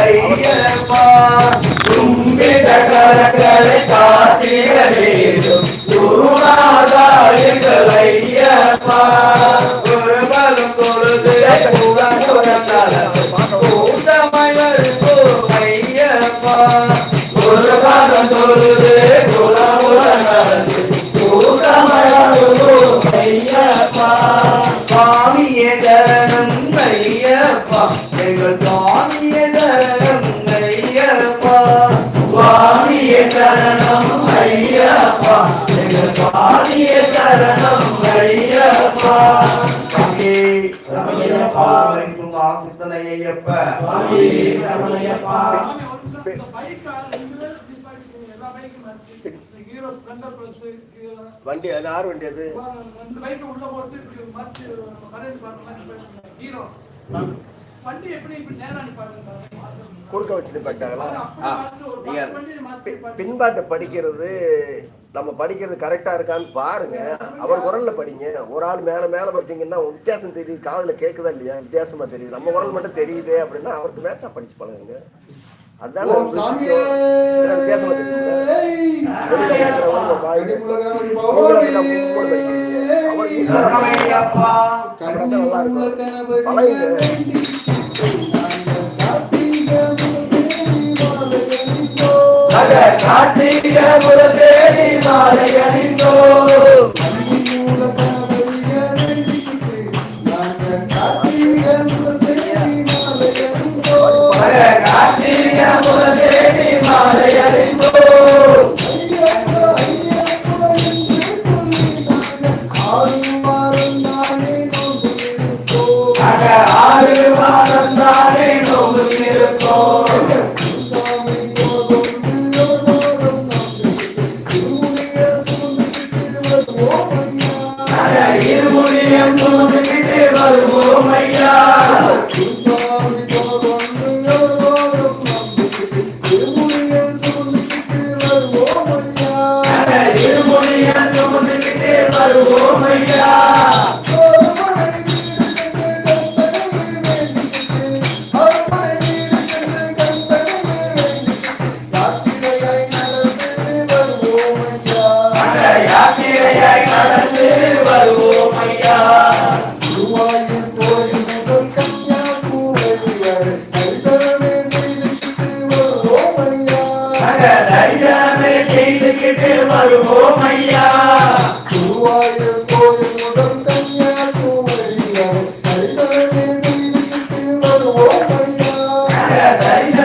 ஐயப்பா கும்பிட கரங்களை காத்திட வேண்டும் குருநாதா எங்கள் ஐயப்பா குருபலம் தொழுது கூட்டமாய் வருவோம் ஐயப்பா குருபலம் தொழுது குலமுடன் நடந்து கூட்டமாய் வருவோம் ஐயப்பா சுவாமியே சரணம் ஐயப்பா எங்கள் சுவாமியே சரணம் ஐயப்பா சுவாமியே சரணம் ஐயப்பா எங்கள் சுவாமியே சரணம் ஐயப்பா சித்தனை ஐயப்பா வண்டி அது யார் வண்டி அது குறுக்க வச்சுட்டு போயிட்டாங்களா? பின்பாட்டை படிக்கிறது நம்ம படிக்கிறது கரெக்டா இருக்கான்னு பாருங்க. அவர் குரல்ல படிங்க. ஒரு ஆள் மேல மேல படிச்சீங்கன்னா வித்தியாசம் தெரியுது, காதுல கேக்குதா இல்லையா, வித்தியாசமா தெரியுது. நம்ம குரல் மட்டும் தெரியுது அப்படின்னா அவருக்கு மேட்சா படிச்சு பழகுங்க. அதான் வித்தியாசமா தெரியுது. கார்த்திகை முரதேடி மாலை அணிந்தோ கார்த்திகை முரதேடி மாலை அணிந்தோ ஆறு வாரம் தானே நோம்பு இருக்கோம் இருமுடியம் தோன்றுகிட்டு வருவோம் ஐயா இருமுடியம் தோன்றுகிட்டு வருவோம் ஐயா யாத்திரையாய் நடந்து வருவோம் ஐயா தரிசனமே செய்துகிட்டு வருவோம் ஐயா தரிசனமே